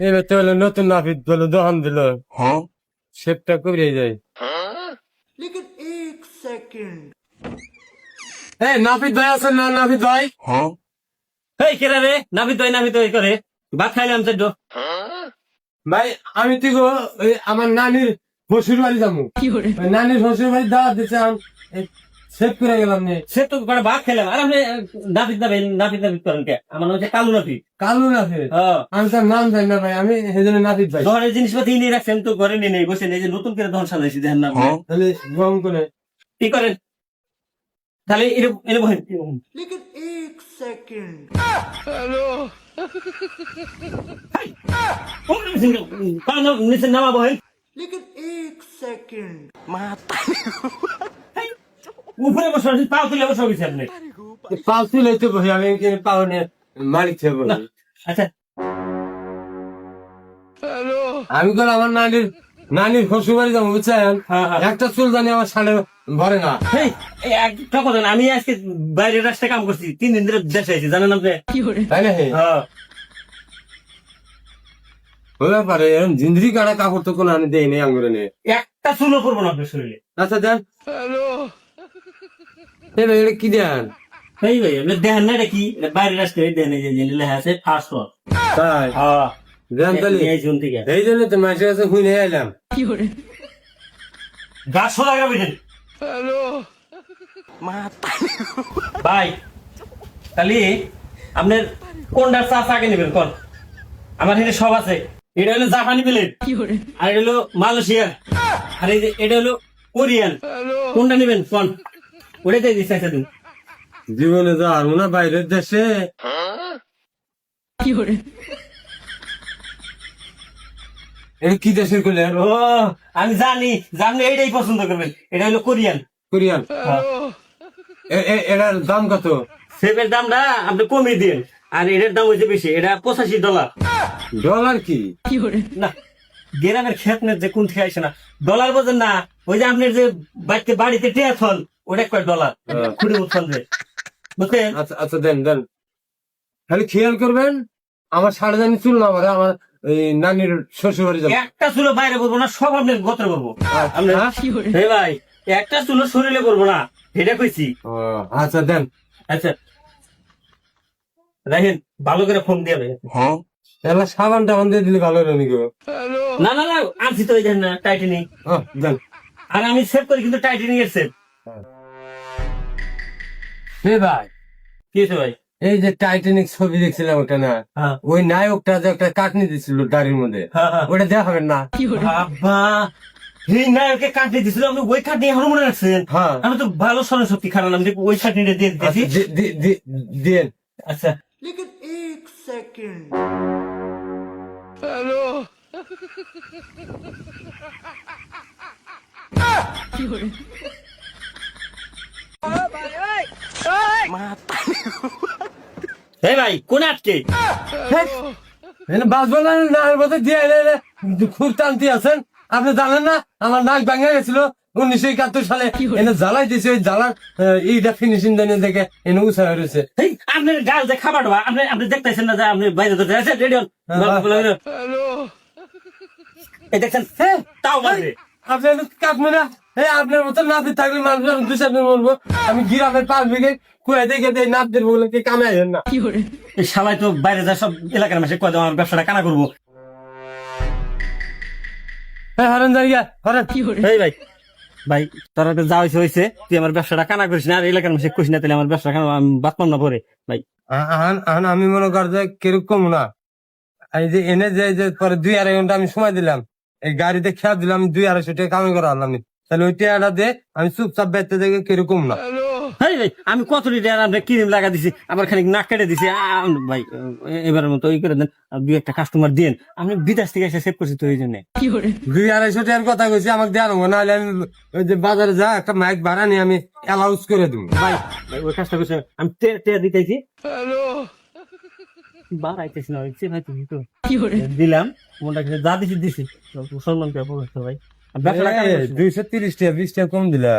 এবার তো হলো নতুন নাপিত বলে দোকান দিল, হ্যাঁ শেপটা করে যায়। এই নাপিত ভাই আছেন না? নাপিত ভাই, হ্যাঁ এই কেরা রে? নাপিত ভাই করে ভাত খাইলাম সেদ্ধ। ভাই আমি তো গো ওই আমার নানির শ্বশুর বাড়ি যাবো, নানির শ্বশুর বাড়ি দাওয়াত দিচ্ছিলাম, শেপ করে গেলাম নে। সে তো করে ভাত খাইলাম আর আপনি নাপিত করেন কে? আমার নাম হচ্ছে কালু নাপিত। কালু নাপিত? আমি তার নাম জানি না ভাই, আমি সেই জন্য নাপিত ভাই। ঘরের জিনিসপাতি নিয়ে রাখছেন তো ঘরে নিয়ে নেই বসে নেই যে নতুন করে ধন সাজাইছি দেখেন না? তাহলে রং করে কি করেন তাহলে এনে বহেন। নিচে নামা বহেন। উপরে বসে পাও তুলে বসে গেছি আপনি। পাও তুলে তো বসে, আমি পাও নিয়ে মালিক থেকে বলি। আচ্ছা আমি কল আমার নানির শ্বশুর বাড়ি যাবো বুঝছেন, একটা চুল জানি আমার সাড়ে ভরে না। একটা কথা না, আমি আজকে বাইরের রাস্তায় কাম করছি 3 দিন ধরে দেশে আছি জানেন আপনি? তাই না? হতে পারে এরকম জিন্দ্রি কাটা কাপড় তো কোনো আমি দেই নেই আঙ্গুরে নিয়ে। একটা চুলও করবো না আপনার শরীরে। আচ্ছা দেন। এটা কি দেন? এই ভাই আপনি দেখেন না এটা কি? এটা বাইরের রাস্তায় দেখেন এই যে লেখা আছে ফার্স্ট ফ্লোর। তাই দেন তাহলে। এই জুন থেকে এই জন্য তো মাসের কাছে শুনে এলাম। গাছ লাগাবে ভাই। তাহলে আপনার কোনটার চাষ আগে নেবেন কোন? আমার এখানে সব আছে। এটা হলো জাপানি প্লেট, আর এটা হলো মালয়েশিয়ার, আর এই যে এটা হলো কোরিয়ান। কোনটা নেবেন কোন? ওটাই দিচ্ছে আচ্ছা তুমি। জীবনে তো আর না বাইরের দেশে। এটা কি দেশের করলেন? ও আমি জানি জানি এইটাই পছন্দ করবেন। এটা হলো কোরিয়ান। কোরিয়ান? এটার দাম কত? সেপের দামটা আপনি কমিয়ে দিন, আর এটার দাম হয়েছে বেশি, এটা $85। ডলার কি? না গ্রামের খেত যে কোন থেকে আসে না, ডলার বোঝেন না? ওই যে আপনার যে বাড়িতে টিয়া ফল ওটা কয় $, খুঁড়ে উৎফল যে বুঝলেন? আচ্ছা আচ্ছা দেন দেন, খালি খেয়াল করবেন আমার সাড়ে জানি চুল না মারে, আমার ওই নানির শ্বশুর বাড়ি যাবো। একটা চুলো বাইরে করবো না, সব আপনার গোত্রে করবো। হে ভাই একটা চুলো শরীরে করবো না, এটা কইছি। আচ্ছা দেন। আচ্ছা দেখেন ভালো করে ফোন দিয়ে হ্যাঁ তাহলে সাবান টাবান দিয়ে দিলে ভালো হলো নাকি? না না না আনছি তো ওই দেখেন না টাইটানিক। দেন। আর আমি সেভ করি কিন্তু টাইটানিক এর সেভ। হে ভাই কি হয়েছে ভাই? এই যে টাইটানিক ছবি দেখছিলাম ওটা না, ওই নায়কটা যে একটা কাটনি দিছিল দাড়ির মধ্যে, ওটা দেখাবেন না? বাবা এই নায়কে কাটনি দিছিল, আপনি ওই কাটনি এখনো মনে রাখছেন? আমি তো ভালো স্মরণ শক্তি খারাপ, আমি ওই কাটনিটা দিয়ে দিতেছি। দিন। আচ্ছা হে ভাই কোন আটকে বাস বললেন না দিয়ে খুব টানতি আছেন আপনি, জানেন না আমার নাক ভাঙা গেছিল 1971 সালে, এনে জ্বালাই দিয়েছে, ওই জ্বালার এইটা ফিনিশিং দেখে এনে উৎসাহ রয়েছে। আপনার গাল যে খাবার আপনি আপনি দেখতেছেন না যে আপনি বাইরে রেডিও দেখছেন তাও মারবে আপনি কাটবে না? আপনার মতো নাতি থাকলে মানুষ দুসামনে বলবো আমি গিরামের 5 বিঘে কুয়ে দেখে দেয় নাপদের বলে কামে আসেন না। এই শালাই তো বাইরে যা সব এলাকার মাসে কয় আমার ব্যবসাটা কানা করবো। হরেন জায়গা হরেন। এই ভাই ভাই তোরা তো যা হয়েছে তুই আমার ব্যবসাটা কানা করিস না, আর এলাকার মাসে করিস না, তাহলে আমার ব্যবসা কানা আমি বাঁচলাম না পরে ভাই। আমি মনে কর যে কিরকম না, এই যে এনে যে পরে 2-2.5 ঘন্টা আমি সময় দিলাম, এই গাড়িতে খেয়াল দিলাম 200-250 টাকা কামাই করা হলাম, তাহলে ওই টাকাটা দিয়ে আমি চুপচাপ বেচতে দেখে কিরকম না? ভাই আমি কত লিটার আপনার ক্রিম লাগা দিছি, আবার খানিক নাক কেটে দিছি। ভাই এবারের মতো ওই করে দেন, 2-1টা কাস্টমার দিন, আমি বিদেশ থেকে এসে সেভ করছি তো এই জন্য। 200-250 টাকার কথা কইছি, আমাকে দেওয়া নেবো, নাহলে আমি ওই যে বাজারে যা একটা মাইক ভাড়া নিয়ে আমি অ্যালাউন্স করে দেবো। ভাই ওই কাজটা করছি আমি, টেয়া দিতেছি বাড়াইতেছি না ভাই, তুমি তো দিলাম মনটা যা দিছি দিছি, সম্মান করে ভাই। 230 টাকা 20 টাকা কম দিলা।